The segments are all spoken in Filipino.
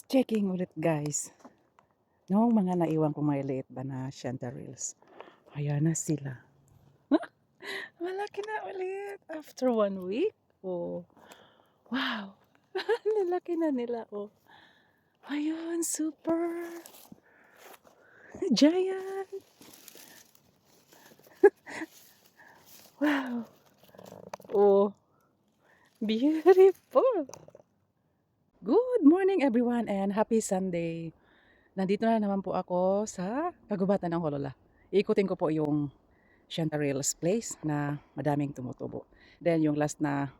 Checking ulit guys. Noong mga naiwan kong maliliit ba na chanterelles. Ayan na sila. Malaki na ulit. After 1 week. Oh. Wow. Lalaki na nila. Oh. Ayun. Super. Giant. Wow. Oh. Beautiful. Good morning everyone and happy Sunday. Nandito na naman po ako sa kagubatan ng Holola. Iikutin ko po yung chanterelles place na madaming tumutubo. Then yung last na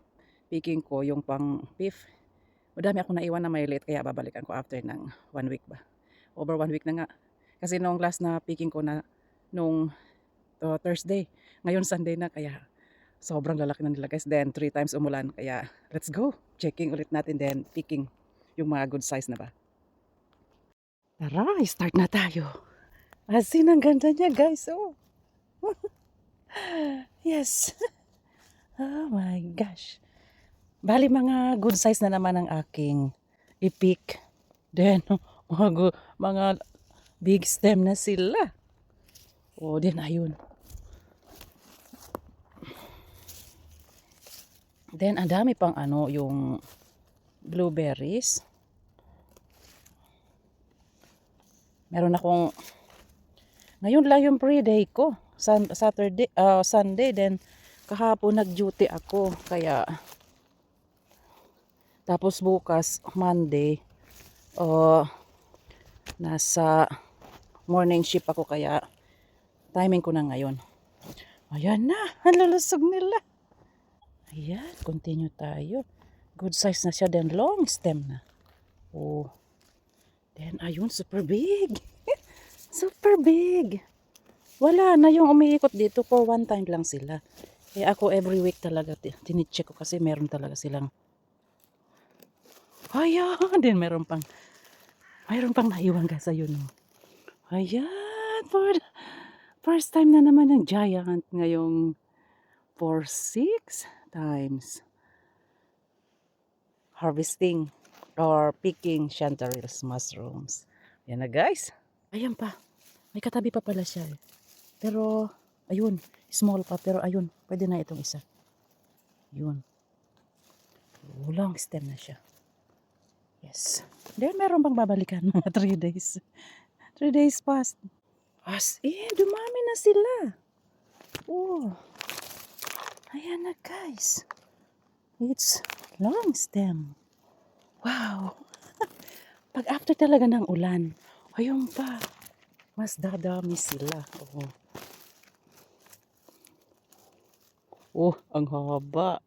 picking ko, yung pang beef, madami ako naiwan na maliliit kaya babalikan ko after ng 1 week ba. Over 1 week na nga. Kasi nung last na picking ko na nung Thursday, ngayon Sunday na kaya sobrang lalaki na nila guys. Then 3 times umulan kaya let's go. Checking ulit natin then picking yung mga good size na ba. Tara, start na tayo. As in, ang ganda niya guys. Oh. Yes. Oh my gosh. Bali mga good size na naman ang aking i-pick. Then, mga big stem na sila. O, then ayun. Then, ang dami pang ano, yung blueberries. Meron akong, ngayon lang yung pre-day ko. Sunday, then kahapon nag-duty ako. Kaya, tapos bukas, Monday, nasa morning shift ako kaya timing ko na ngayon. Ayan na, ang lalasog nila. Ayan, continue tayo. Good size na siya, then long stem na. Oh, then ayun, super big. Super big. Wala na yung umiikot dito for one time lang sila. Kaya ako every week talaga tinicheck ko kasi meron talaga silang. Ayan, then mayroon pang naiwan ka sa yun. Ayan, first time na naman ng giant ngayong for 6 times harvesting or picking chanterelles mushrooms. Yan na guys. Ayan pa. May katabi pa pala siya. Pero, ayun. Small pa. Pero ayun. Pwede na itong isa. Yun. Long stem na siya. Yes. Then, meron bang babalikan mga 3 days. 3 days past. As in, dumami na sila. Oh. Ayan na guys. It's long stem. Wow. Pag after talaga ng ulan, ayun pa. Mas dadami sila. Oh. Oh, ang haba.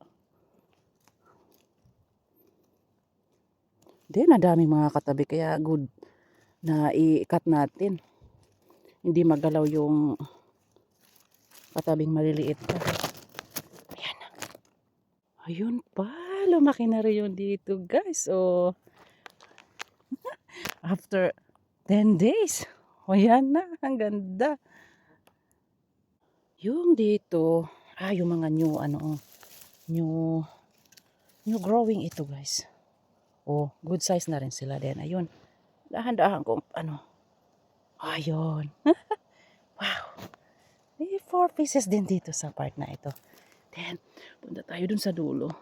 Then, nadaming mga katabi. Kaya good na i-cut natin. Hindi magalaw yung katabing maliliit pa. Ayan na. Ayun pa. Lumaki na rin yun dito guys. Oh. After 10 days. Ayan na. Ang ganda. Yung dito. Yung mga new growing ito guys. Oh, good size na rin sila din. Ayun. Dahan-dahan ko, ayun. Wow. May 4 pieces din dito sa part na ito. Then, punta tayo dun sa dulo.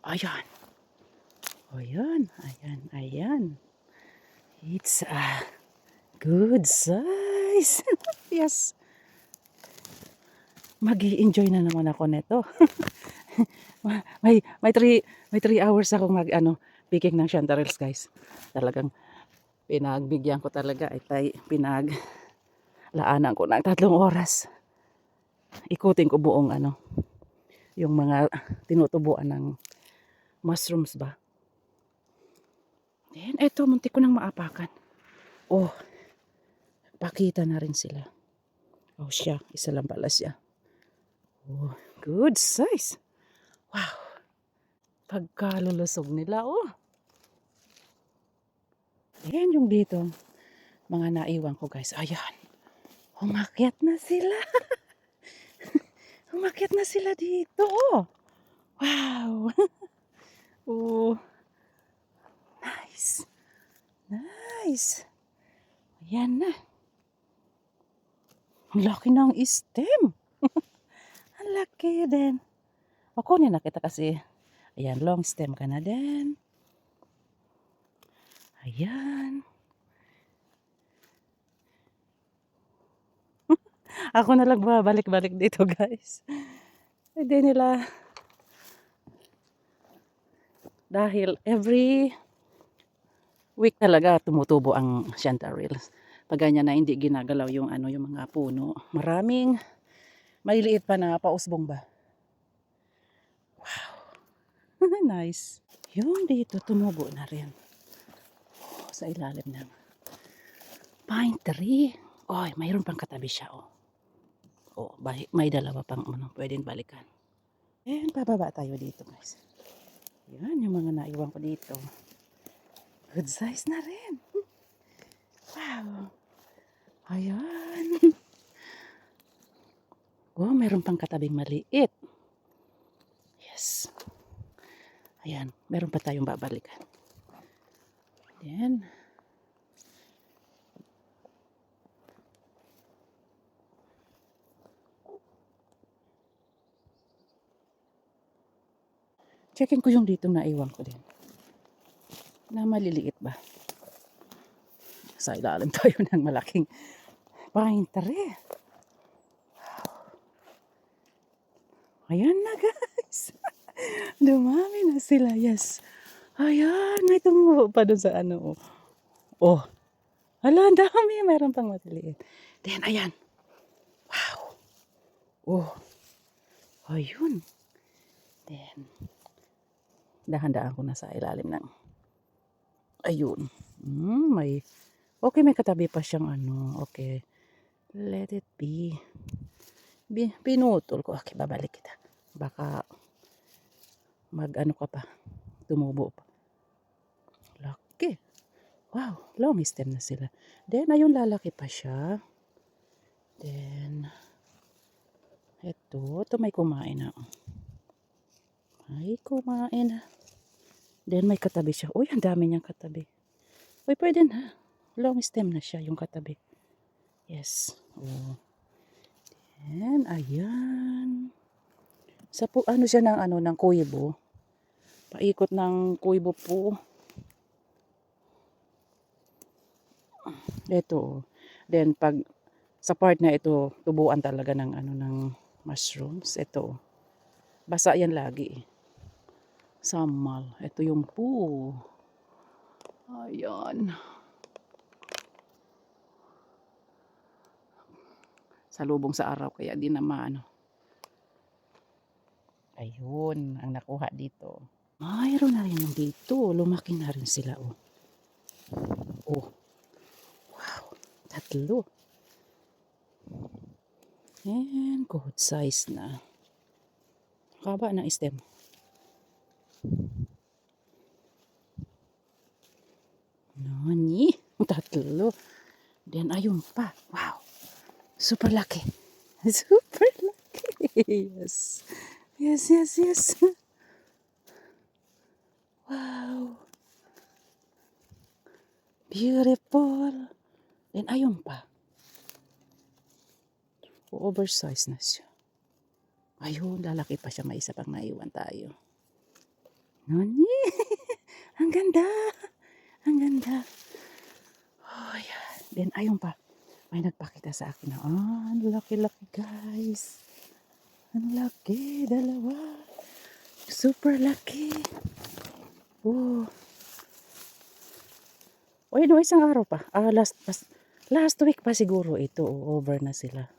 Ayan. Ayan. It's a good size. Yes. Mag-i-enjoy na naman ako nito. may 3 hours akong picking ng chanterelles guys. Talagang pinagbigyan ko talaga pinaglaanan ko ng 3 oras. Ikutin ko buong yung mga tinutubuan ng mushrooms ba. Then eto muntik ko nang maapakan. Oh, pakita na rin sila. Oh siya, isa lang pala siya. Oh, good size. Wow. Pagkalulusog nila, oh. Ayan yung dito. Mga naiwan ko guys. Ayan. Umakyat na sila. Umakyat na sila dito. Oh. Wow. Oh, nice. Nice. Ayan na. Ang laki ng stem. Ang laki din. Ako na nakita kasi. Ayan, long stem ka na din. Ayan. Ako na lang babalik-balik dito, guys. Hindi nila. Dahil every week talaga tumutubo ang chanterelles. Pag ganyan na hindi ginagalaw yung yung mga puno. Maraming maliliit pa na pausbong ba. Wow. Nice. Yung dito tumubo na rin. Oh, sa ilalim ng pine tree. Oy, mayroon pang katabi siya, oh. Oh, may dalawa pang pwedeng balikan. And pababa tayo dito, guys. Yan yung mga naiwan ko dito. Good size na rin. Wow. Ayan. Oh, meron pang katabing maliit. Yes. Ayan, meron pa tayong babalikan. Then, checking ko yung dito naiwan ko din. Na maliliit ba? Sa ilalim tayo ng malaking pine tree. Ayan na, guys. Dumami na sila, yes. Ayan, may tumubo pa doon sa ano. Oh. Hala, ang dami. Mayroon pang matiliit. Then, ayan. Wow. Oh. Ayun. Then, dahan-dahan ko na sa ilalim ng. Ayun. Okay, may katabi pa siyang Okay. Let it be. Pinutol ko. Okay, babalik kita. Baka ka pa. Tumubo pa. Laki. Wow, long stem na sila. Then, ayun, lalaki pa siya. Then, ito may kumain na. May kumain na. Then, may katabi siya. Uy, ang dami niyang katabi. Uy, pwede na. Long stem na siya, yung katabi. Yes. Oh. Then, ayan. Sa siya ng kuibo. Paikot ng kuibo po. Ito. Then, pag sa part na ito, tubuan talaga ng ng mushrooms. Ito. Basa yan lagi. Samal. Ito yung po. Ayan. Salubong sa araw kaya di na maano. Ayun, ang nakuha dito. Mayroon na rin yung dito. Lumaki na rin sila, oh. Oh. Wow. 3. And good size na. Haba ng stem. Nani? 3. Then ayun pa. Wow. Super laki. Super laki. Yes. Yes, yes, yes. Wow. Beautiful. Then ayun pa. Oversize na siya. Ayun, lalaki pa siya. May isa pang naiwan tayo. Nani? Ang ganda. Ang ganda. Oh, yan. Then ayun pa. May nagpakita sa akin na, ang laki-laki, guys. Ang laki, 2. Super laki. Oh. O yun, isang araw pa. Last week pa siguro ito. Over na sila.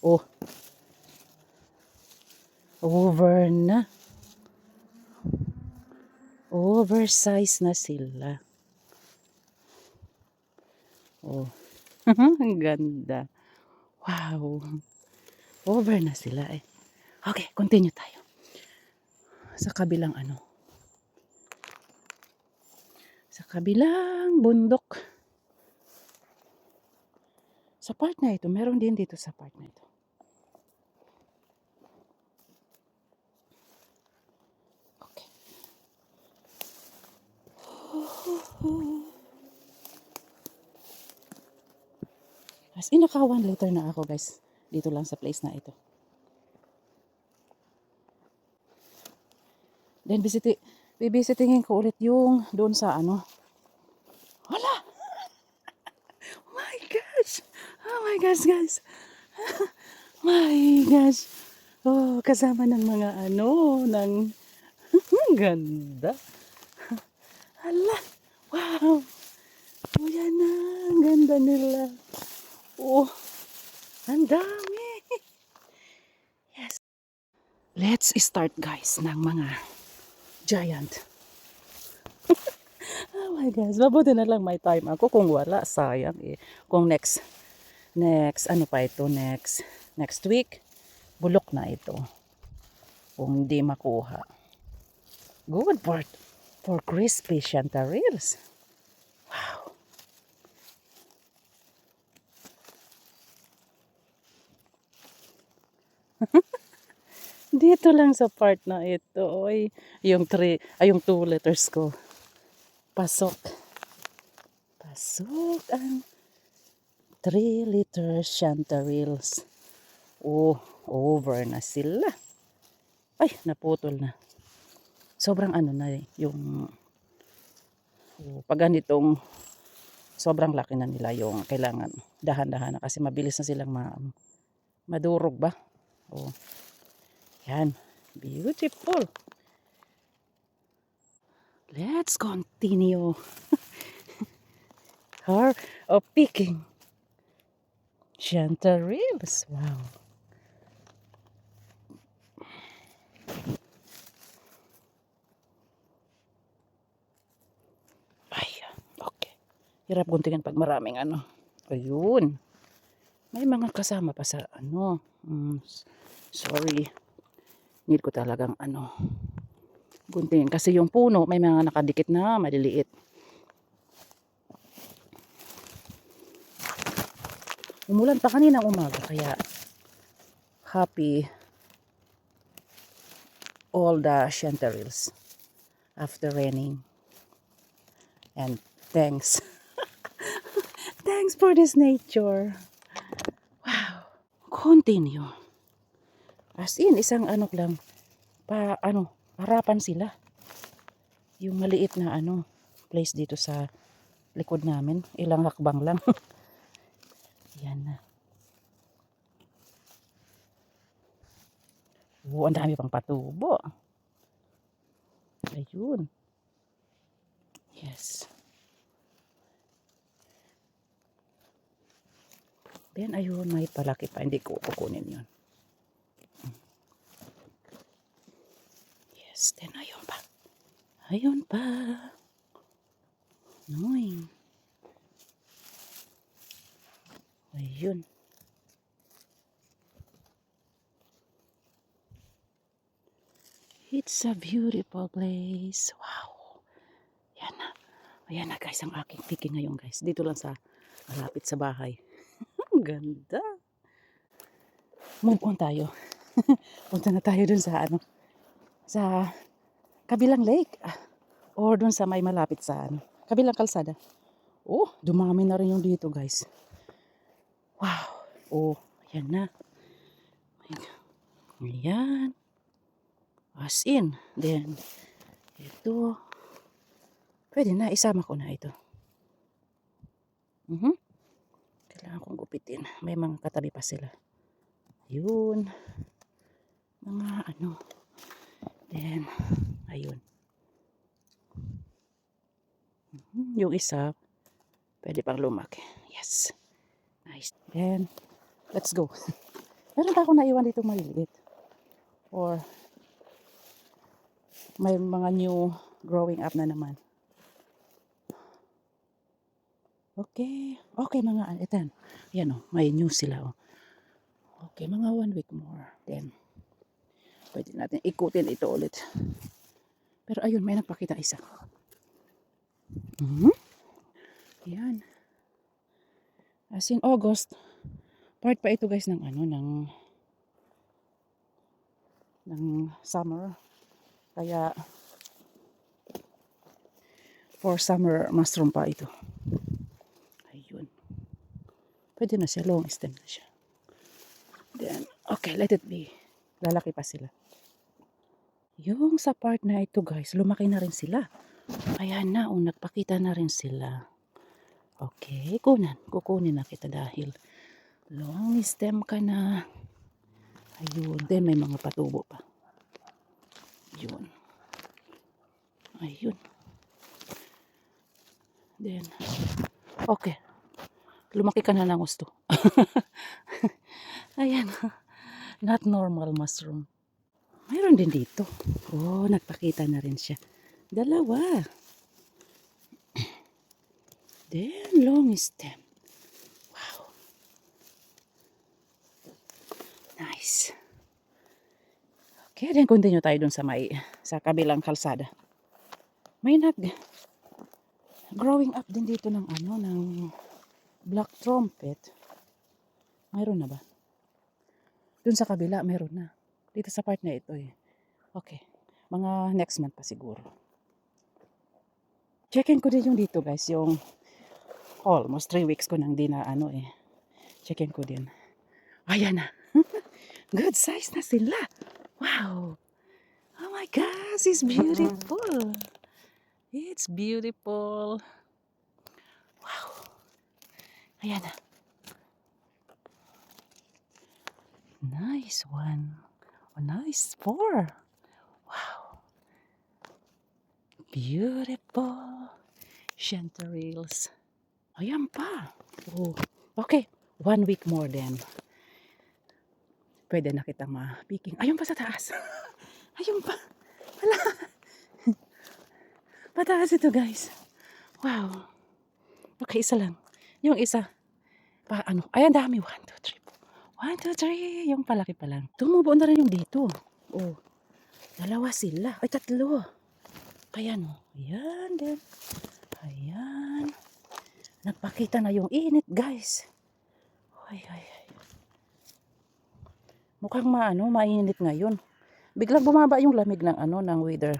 Oh. Over na. Oversize na sila. Oh. Ang ganda. Wow. Over na sila eh. Okay, continue tayo. Sa kabilang Sa kabilang bundok. Sa part na ito, meron din dito sa part na ito. As in, naka 1 liter na ako guys. Dito lang sa place na ito. Then bibisitingin ko ulit yung doon sa ano. Hala! Oh my gosh! Oh my gosh guys! My gosh! Oh, kasama ng mga ano, ng ang ganda. Hala! Wow! Oh, yan na. Ang ganda nila. Oh, ang dami. Yes. Let's start guys ng mga giant. Oh my gosh, mabuti na lang may time ako. Kung wala, sayang eh. Kung next, ano pa ito, next week, bulok na ito. Kung hindi makuha. Good for crispy chanterelles. Wow. Dito lang sa part na ito, oy, yung 2 letters ko. Pasok. Pasok ang 3 liter chanterelles. Oh, over na sila. Ay, naputol na. Sobrang ano na yung pag ganitong sobrang laki na nila yung kailangan dahan-dahan na kasi mabilis na silang madurog ba? Oh. Yan. Beautiful. Let's continue her of picking chanterelles. Wow. Ay, okay. Hirap guntingin pag maraming ano. Ayun. May mga kasama pa sa ano. Sorry. Need ko talagang ano. Guntingin. Kasi yung puno, may mga nakadikit na maliliit. Umulan pa kaninang umaga. Kaya happy all the chanterelles after raining. And thanks. Thanks for this nature. Wow. Continue. As in, isang ano lang, harapan sila. Yung maliit na ano, place dito sa likod namin. Ilang hakbang lang. Yan na. Oh, ang dami pang patubo. Ayun. Yes. Then, ayun, may palaki pa. Hindi ko kukunin yun. Yes, then ayun pa. Ayun pa. Noy. Ayun. It's a beautiful place. Wow. Yan na. Ayan na guys, ang aking picking ngayon guys. Dito lang sa malapit sa bahay. Ang ganda. Move on tayo. Punta na tayo dun sa ano. Sa kabilang lake. Or dun sa may malapit sa ano. Kabilang kalsada. Oh, dumami na rin yung dito guys. Wow. Oh, ayan na. Ayan. As in. Then, ito. Pwede na, isama ko na ito. Kailangan kong gupitin. May mga katabi pa sila. Ayun. Mga ano. Then, ayun. Yung isa, pwede pang lumaki. Yes. Nice. Then, let's go. Meron pa ako naiwan dito maliliit. Or, may mga new growing up na naman. Okay. Okay, mga ito. Yan o, may new sila o. Okay, mga 1 week more. Then, pwede natin ikutin ito ulit. Pero ayun, may nagpakita isa. Yan. As in August, part pa ito guys ng ano, ng summer. Kaya, for summer mushroom pa ito. Ayun. Pwede na siya, long stem na siya. Then, okay, let it be. Lalaki pa sila. Yung sa part na ito guys, lumaki na rin sila. Ayan na, nagpakita na rin sila. Okay, kukunin na kita dahil long stem ka na. Ayun, then may mga patubo pa. Yun. Ayun. Then, okay. Lumaki ka na ng gusto. Ayan. Not normal mushroom. Mayroon din dito. Oh, nagpakita na rin siya. Dalawa. Then, long stem. Wow. Nice. Okay, then continue tayo dun sa kabilang kalsada. May growing up din dito ng black trumpet. Mayroon na ba? Dun sa kabila, mayroon na. Dito sa part na ito eh. Okay. Mga next month pa siguro. Checkin ko din yung dito guys. Yung almost 3 weeks ko nang di na Checkin ko din. Ayan na. Good size na sila. Wow. Oh my gosh. It's beautiful. It's beautiful. Wow. Ayan na. Nice one. Oh, nice 4. Wow. Beautiful. Chanterelles. Ayan pa. Oh. Okay. 1 week more then. Pwede na kitang ma-picking. Ayun pa sa taas. Ayun pa. Wala. Pataas ito guys. Wow. Okay, isa lang. Yung isa. Ayan dami. 1, 2, 3. 1, 2, 3. Yung palaki pa lang. Tumubo na rin yung dito. Oh. 2 sila. Ay, 3. Ayan oh. Ayan din. Ayan. Nagpakita na yung init guys. Ay. Mukhang mainit ngayon. Biglang bumaba yung lamig ng weather.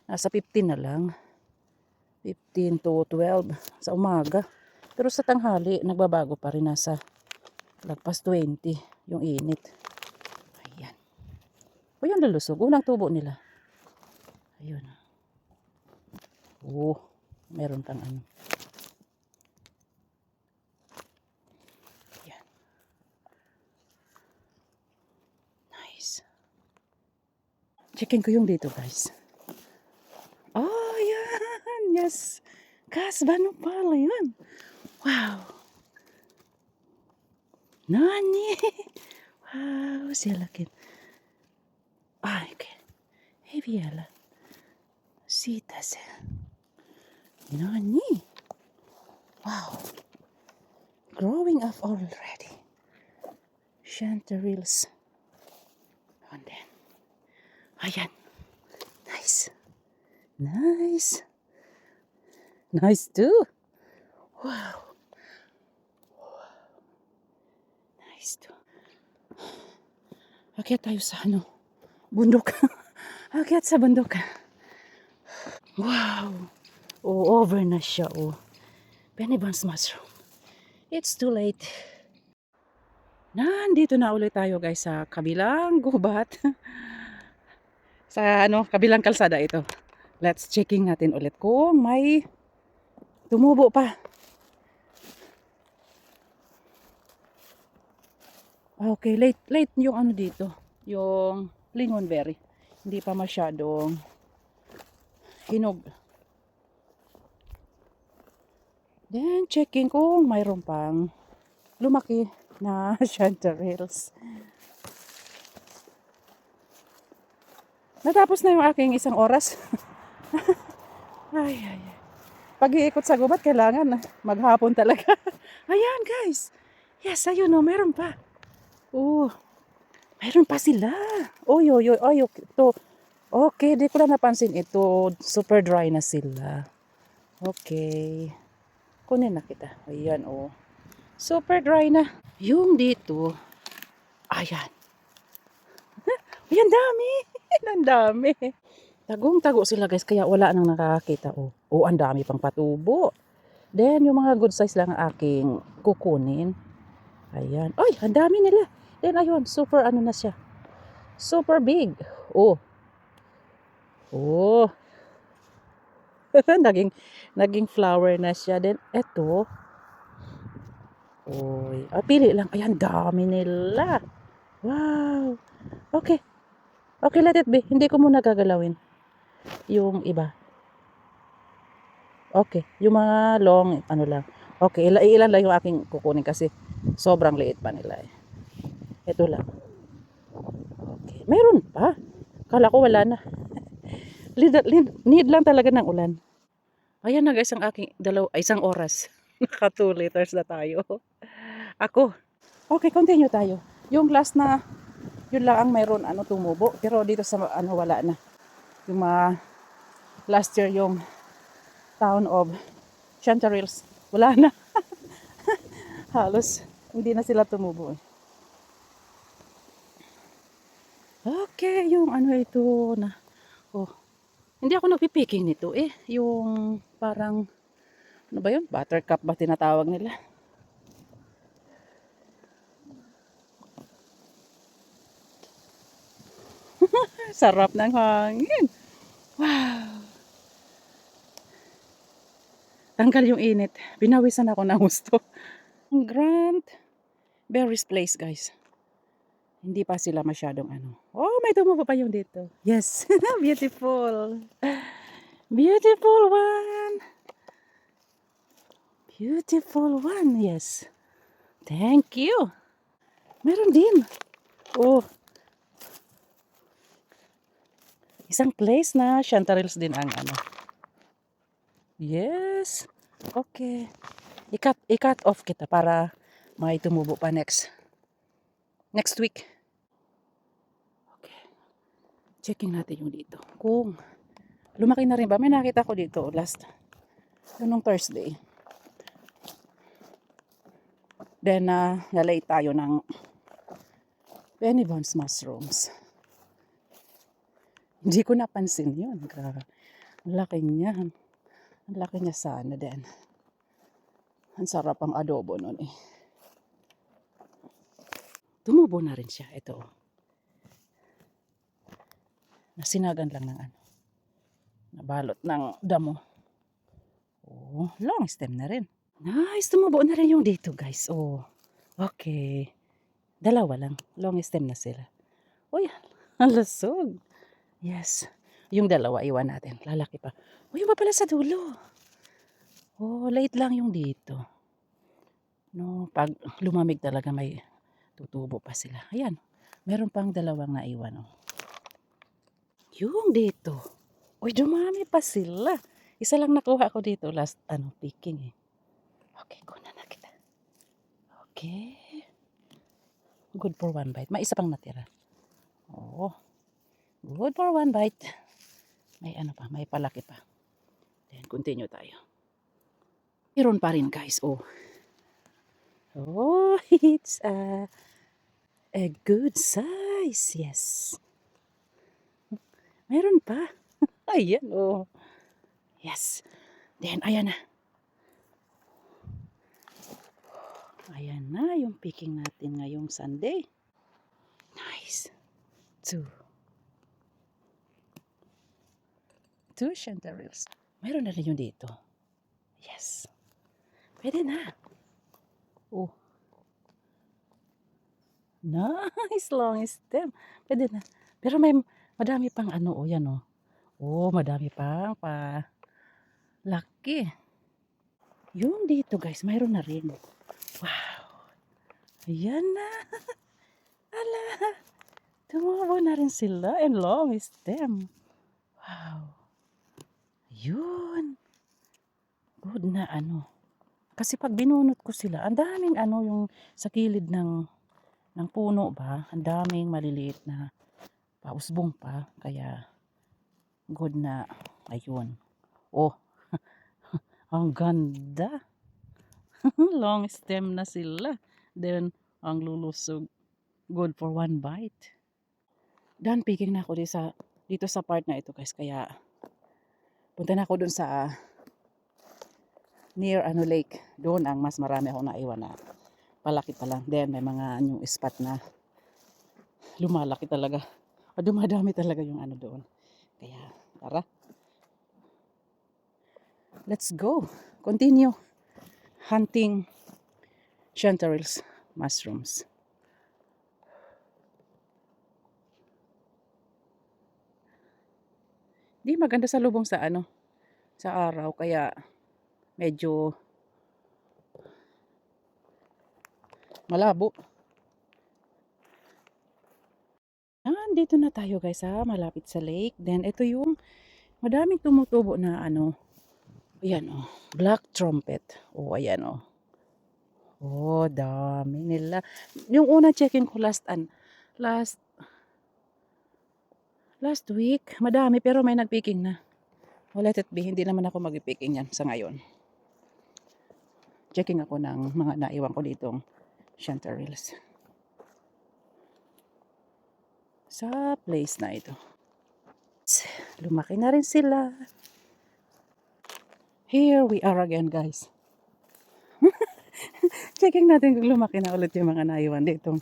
Nasa 15 na lang. 15 to 12 sa umaga. Pero sa tanghali, nagbabago pa rin. Nasa lagpas 20 yung init. Ayan. O yung lulusog. Unang tubo nila. Ayun. Oh, meron kang Ayan. Nice. Checkin ko yung dito guys. Oh, yan. Yes. Kasbano pala yun. Wow. Nani. Wow, siya laki. Okay. Hey, Viela. Sitas. Nani. Wow. Growing up already. Chanterelles. And then. Ayan. Nice. Nice. Nice too. Wow. Nice too. Akyat tayo sa bundok. Akyat sa bundok. Wow. Oh, over na siya. Oh. Penny buns mushroom. It's too late. Nandito na ulit tayo guys sa kabilang gubat. Sa kabilang kalsada ito. Let's checking natin ulit kung may tumubo pa. Okay, late yung dito. Yung lingonberry. Hindi pa masyadong hinog. Then, checking kung mayroon pang lumaki na chanterelles. Natapos na yung aking 1 oras. Ay. Pag-iikot sa gubat, kailangan maghapon talaga. Ayan, guys. Yes, ayun o, meron pa. Oh, meron pa sila. Oy, ito. Okay, di ko na napansin ito. Super dry na sila. Okay. Kunin na kita. Ayan, oh. Super dry na. Yung dito. Ayan. Ayan, dami. Ang dami. Tagong-tago sila guys, kaya wala nang nakakita. Oh, ang dami pang patubo. Then, yung mga good size lang aking kukunin. Ayan. Ay, ang dami nila. Then ayun, super ano na siya. Super big. Oh. Oh. naging flower na siya. Then eto. Oy, pili lang. Ayan, dami nila. Wow. Okay. Okay, let it be. Hindi ko muna gagalawin yung iba. Okay, yung mga long, ano lang. Okay, ilan lang yung aking kukunin kasi sobrang liit pa nila eh. Ito lang. Okay, meron pa. Kala ko wala na. Need lang talaga ng ulan. Ayan na guys, ang aking isang oras. Naka 2 liters na tayo. Ako. Okay, continue tayo. Yung last na, yun lang ang mayroon tumubo. Pero dito sa wala na. Yung mga last year yung town of Chanterelles. Wala na. Halos hindi na sila tumubo eh. Okay, yung ito na. Oh, hindi ako nagpipiking nito eh. Yung parang, ano ba yun? Buttercup ba tinatawag nila? Sarap ng hangin. Wow. Tanggal yung init. Binawisan ako ng gusto. Grand Berries Place, guys. Hindi pa sila masyadong Oh, may tumubo pa yung dito. Yes. Beautiful. Beautiful one. Beautiful one. Yes. Thank you. Meron din. Oh. Isang place na Chanterelles din ang Yes. Okay. I-cut off kita para may tumubo pa next week. Okay. Checking natin yung dito. Kung lumaki na rin ba? May nakita ko dito last nung Thursday. Then nalay tayo ng Benny Bones mushrooms. Hindi ko napansin yun. Grabe. Ang laki niya. Ang laki niya sana din. Ang sarap ang adobo nun eh. Tumubo na rin siya. Ito. Nasinagan lang ng nabalot ng damo. Oh, long stem na rin. Nice, tumubo na rin yung dito guys. Oh, okay. Dalawa lang. Long stem na sila. Oh yan, ang lusog. Yes. Yung dalawa, iwan natin. Lalaki pa. Oh, yung pa pala sa dulo. Oh, late lang yung dito. No, pag lumamig talaga may tutubo pa sila. Ayan, meron pang dalawang naiwan. Oh. Yung dito. Uy, dumami pa sila. Isa lang nakuha ko dito last picking eh. Okay, kunan na kita. Okay. Good for one bite. May isa pang natira. Oh. Good for one bite. May pa, may palaki pa. Then continue tayo. Meron pa rin guys. Oh. Oh, it's a good size. Yes. Meron pa. Ayan, oh. Yes. Then, ayan na. Ayan na yung picking natin ngayong Sunday. Nice. Two Chanterelles. Meron na rin yung dito. Yes. Pwede na. Oh. Nice long stem. Pwede na. Pero may madami pang yan oh. Oh, madami pang laki. Yung dito guys, mayroon na rin. Wow. Ayan na. Ala. Tumubo na rin sila and long stem. Wow. Yun. Good na Kasi pag binunot ko sila, ang daming yung sa kilid ng puno ba, ang daming maliliit na pausbong pa. Kaya good na. Ayun. Oh. Ang ganda. Long stem na sila. Then, ang lulusog. Good for one bite. Done picking na ako dito sa part na ito guys. Kaya, punta na ako dun sa near lake. Doon ang mas marami ako naiwan na palaki pa lang. Then may mga new spot na lumalaki talaga. O dumadami talaga yung ano doon. Kaya tara. Let's go. Continue hunting chanterelles mushrooms. Di maganda sa lubong sa ano, sa araw. Kaya medyo malabo. Dito na tayo guys ha, malapit sa lake. Then ito yung madaming tumutubo na ano, ayan oh, black trumpet. Oh, ayan oh. Oh, dami nila. Yung una checking ko last week, madami pero may nagpicking na. Oh, let it be, hindi naman ako magpicking yan sa ngayon. Checking ako ng mga naiwan ko ditong chanterelles. Sa place na ito. Lumaki na rin sila. Here we are again guys. Checking natin kung lumaki na ulit yung mga naiwan ditong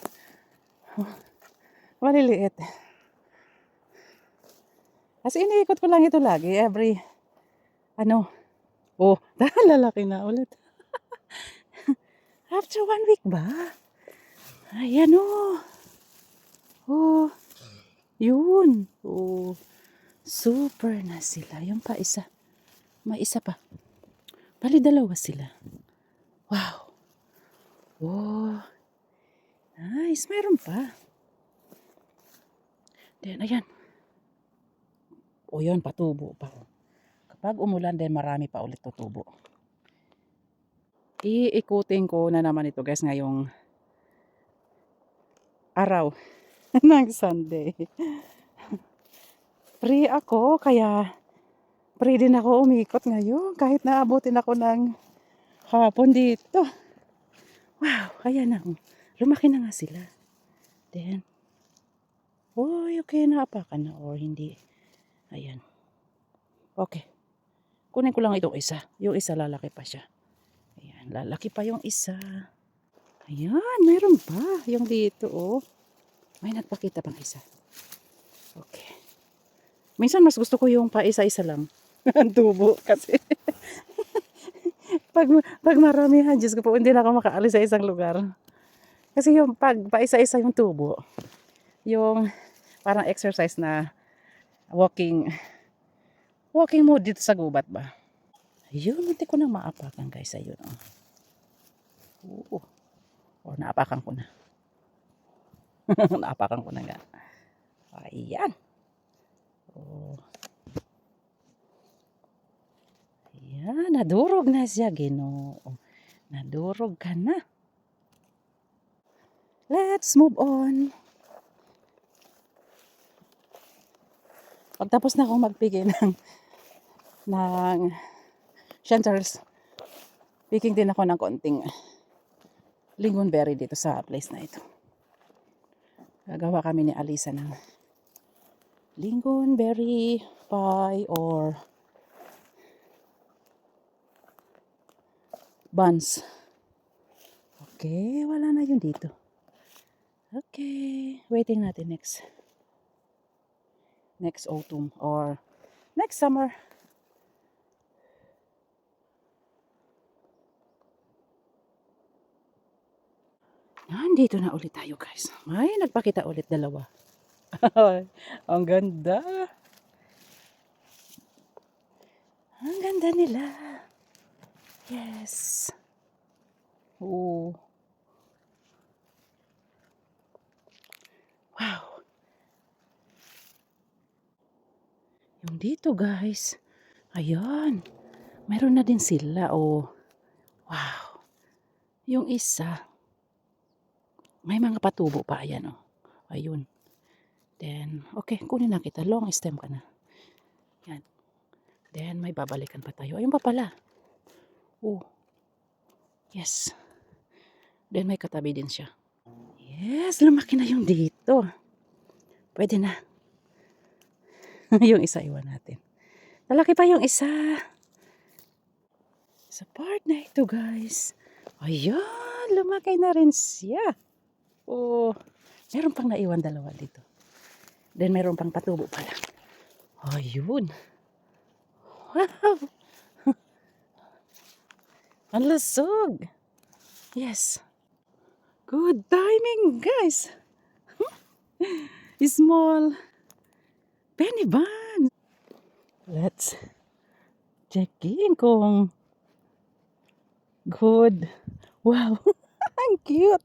maliliit. Kasi iniikot ko lang ito lagi. Every, oh, lalaki na ulit. After 1 week ba? Ayan oh. Oh, yun. Oh, super na sila. Yung pa isa. May isa pa. Bali dalawa sila. Wow. Oh. Nice. Meron pa. Then, ayan. O yun, patubo pa. Kapag umulan din, marami pa ulit tutubo. Iikutin ko na naman ito guys ngayong araw ng Sunday. Free ako, kaya free din ako umikot ngayon. Kahit naabutin ako ng hapon dito. Wow, ayan na. Lumaki na nga sila. Then, okay, naapakan na or hindi. Ayan. Okay. Kunin ko lang itong isa. Yung isa lalaki pa siya. Ayan, lalaki pa yung isa. Ayan, mayroon pa. Yung dito, oh. May nagpakita pang isa. Okay. Minsan mas gusto ko yung pa isa-isa lang. Ang tubo kasi. pag marami, Diyos ko po, hindi na ako makaalis sa isang lugar. Kasi yung pag pa isa-isa yung tubo, yung parang exercise na walking mode dito sa gubat ba. Ayun, hindi ko na maapakan guys. Ayun, oh. O, naapakan ko na. Naapakan ko na nga. Ayan. Oh. Ayan, nadurog na siya, Ginoo. Nadurog ka na. Let's move on. Pagtapos na akong magpigil ng chanterelles, picking din ako ng konting lingonberry dito sa place na ito. Gagawa kami ni Alisa ng lingonberry pie or buns. Okay, wala na yun dito. Okay, waiting natin next autumn or next summer. Nandito na ulit tayo guys. May nagpakita ulit dalawa. Ang ganda. Ang ganda nila. Yes. Oh. Wow. Yung dito guys. Ayan. Mayroon na din sila. Oh. Wow. Yung isa. May mga patubo pa. Ayan oh. Ayun. Then, okay. Kunin na kita. Long stem ka na. Yan. Then, may babalikan pa tayo. Ayun pa pala. Oh. Yes. Then, may katabi din siya. Yes, lumaki na yung dito. Pwede na. Yung isa iwan natin. Lalaki pa yung isa. Sa part na ito, guys. Ayan, lumaki na rin siya. Oh, meron pang naiwan dalawa dito. Then meron pang patubo pala. Ayun. Wow, ang lusog. Yes. Good timing, guys. Small penny buns. Let's check in kung good. Wow, ang cute.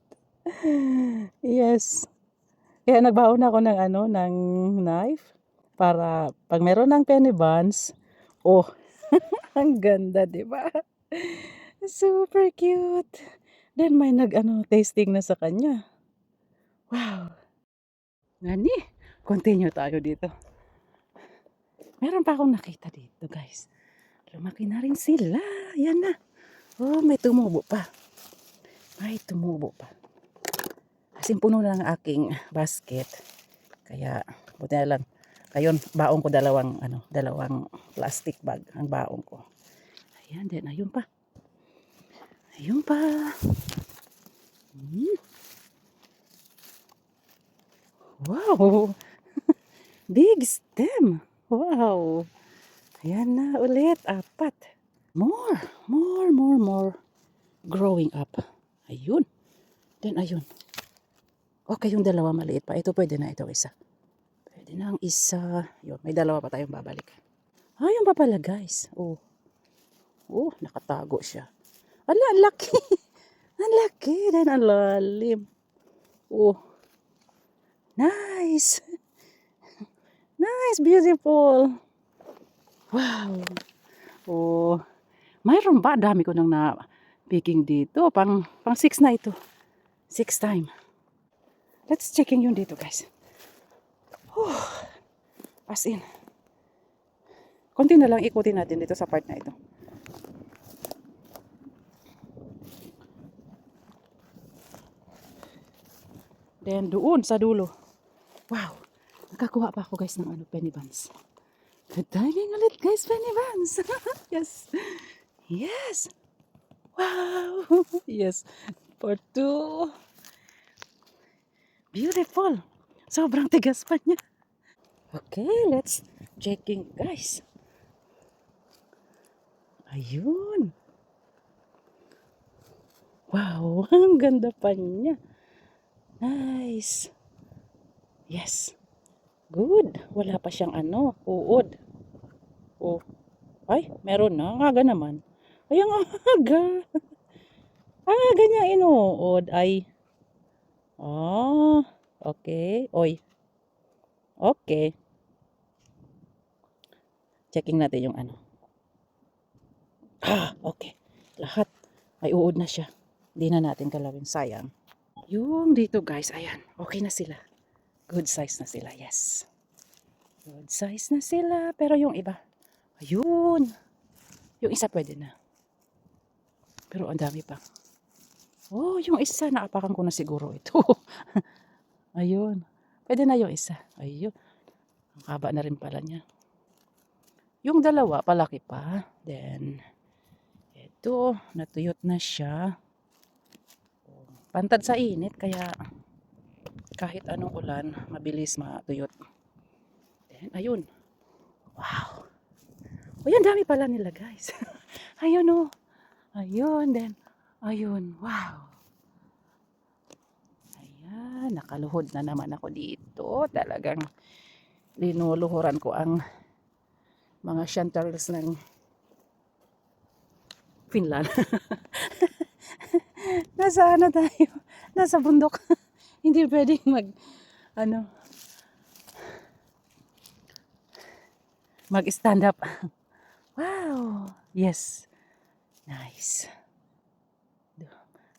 Yes. Kaya nagbaon ako ng ng knife para pag meron ng penny buns, oh, ang ganda, 'di ba? Super cute. Then may tasting na sa kanya. Wow. Ngani, continue tayo dito. Meron pa akong nakita dito, guys. Lumaki na rin sila. Yan na. Oh, may tumubo pa. May tumubo pa. Kasing puno na ang aking basket. Kaya, buti na lang. Ayun, baong ko dalawang plastic bag ang baong ko. Ayan din, ayun pa. Ayun pa. Wow! Big stem! Wow! Ayan na ulit, 4. More. Growing up. Ayun. Then ayun. Okay, yung dalawa maliit pa. Ito pwede na, ito isa. Pwede na ang isa. Yun, may dalawa pa tayong babalik. Ayun pa pala, guys. Oh, nakatago siya. Ala, ang laki. Ang laki. Then ang lalim. Oh, nice. Nice, beautiful. Wow. Oh, mayroon ba? Dami ko nang na-picking dito. Pang 6 na ito. 6 time. Let's checking yun dito, guys. As in. Konti na lang ikutin natin dito sa part na ito. Then doon sa dulo. Wow. Nakakuha pa ako, guys, ng penny buns. Good timing ulit, guys, penny buns. Yes. Yes. Wow. Yes. Part 2. Beautiful. Sobrang tigas pa niya. Okay, let's checking, guys. Ayun. Wow, ang ganda pa niya. Nice. Yes. Good. Wala pa siyang uod. Oh. Ay, meron na. Ang aga naman. Ay, ang aga. Ang aga niya inuod. Ay. Okay. Oy. Okay. Checking natin yung okay. Lahat. May uod na siya. Hindi na natin kalawin. Sayang. Yung dito, guys. Ayan. Okay na sila. Good size na sila. Yes. Good size na sila. Pero yung iba. Ayun. Yung isa pwede na. Pero ang dami pa. Oh, yung isa. Naapakan ko na siguro ito. Ayun. Pwede na yung isa. Ayun. Ang haba na rin pala niya. Yung dalawa, palaki pa. Then, ito, natuyot na siya. Pantad sa init, kaya kahit anong ulan, mabilis matuyot. Then, ayun. Wow. Ayun, dami pala nila, guys. Ayun, oh. Ayun, then, ayun. Wow. Ayan, nakaluhod na naman ako dito. Talagang linuluhuran ko ang mga chanterelles ng Finland. Nasa tayo? Nasa bundok. Hindi pwedeng mag-stand up. Wow. Yes. Nice.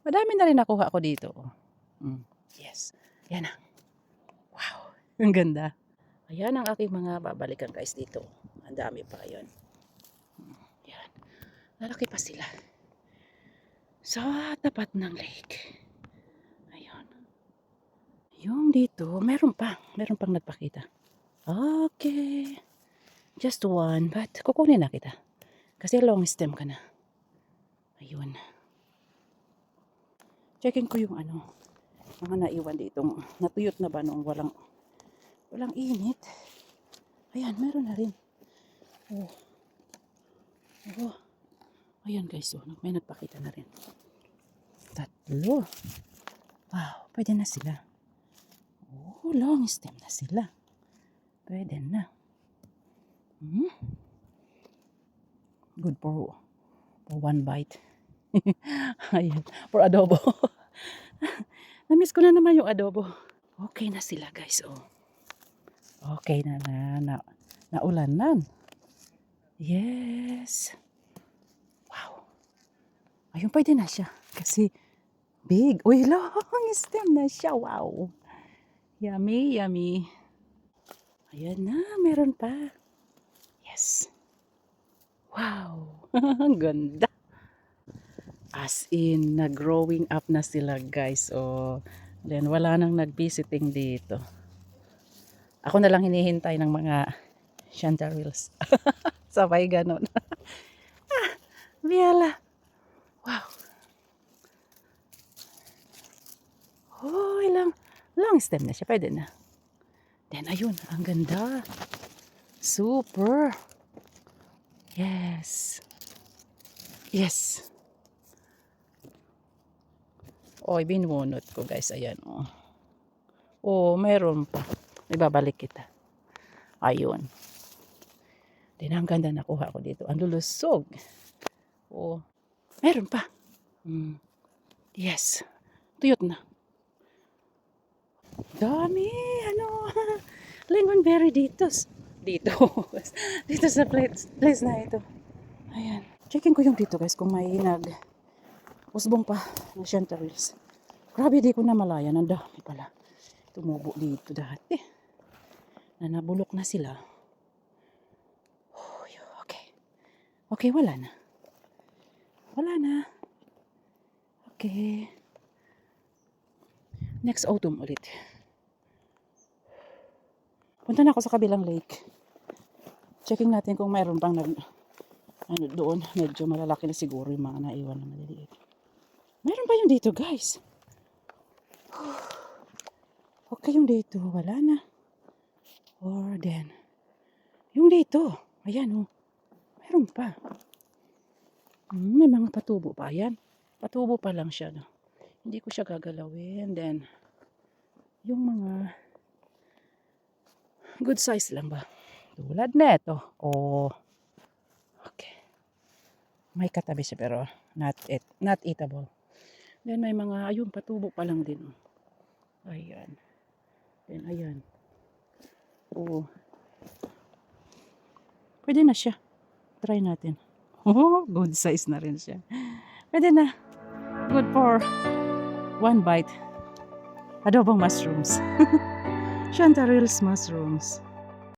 Madami na rin nakuha ko dito. Yes. Yan na. Wow. Ang ganda. Ayan ang aking mga babalikan, guys, dito. Ang dami pa yun. Yan. Lalaki pa sila. Sa tapat ng lake. Ayun. Yung dito, meron pang nagpakita. Okay. Just one, but kukunin na kita. Kasi long stem ka na. Ayun. Checking ko yung ano, mga naiwan ditong natuyot na ba nung walang init. Ayan, meron na rin. Oh, oh. Ayan guys, oh, may nagpakita na rin. 3. Wow, pwede na sila. Oh, long stem na sila. Pwede na. Good for one bite. Ayan, for adobo. Namiss ko na naman yung adobo. Okay na sila guys, oh. Okay na naulanan. Yes. Wow. Ayun, pwede na siya. Kasi big. Uy, long stem na siya. Wow. Yummy, yummy. Ayan na, meron pa. Yes. Wow. Ang ganda. As in, nag-growing up na sila guys. Oh. Then, wala nang nag-visiting dito. Ako na lang hinihintay ng mga chanterelles. Sabay ganon. Biala. Wow. Oh, long stem na siya. Pwede na. Then, ayun. Ang ganda. Super. Yes. Yes. Oy, binunot ko guys. Ayan. Oh, oh meron pa. Ibabalik kita. Ayun. Then, ang ganda nakuha ko dito. Ang lulusog. Oh, meron pa. Yes. Tuyot na. Dami. Ano? Lingonberry dito. Dito. Dito sa place na ito. Ayan. Checking ko yung dito guys kung may usbong pa na chanterelles. Grabe, di ko na malayan. Ang dami pala. Tumubo dito dati. Na nabulok na sila. Oh, okay. Okay, wala na. Wala na. Okay. Next autumn ulit. Punta na ako sa kabilang lake. Checking natin kung mayroon pang ano doon. Medyo malalaki na siguro yung mga naiwan na maliliit. Mayroon pa yung dito guys. Okay yung dito. Wala na. Or then, yung dito. Ayan oh. Mayroon pa. May mga patubo pa. Ayan. Patubo pa lang siya. No? Hindi ko siya gagalawin. Then, yung mga good size lang ba? Tulad neto. Oh. Okay. May katabi siya pero not eatable. Then, may mga, ayun, patubo pa lang din. Oh. Ayan. Then, ayan. Oh. Pwede na siya. Try natin. Oh, good size na rin siya. Pwede na. Good for one bite. Adobong mushrooms. Chanterelles mushrooms.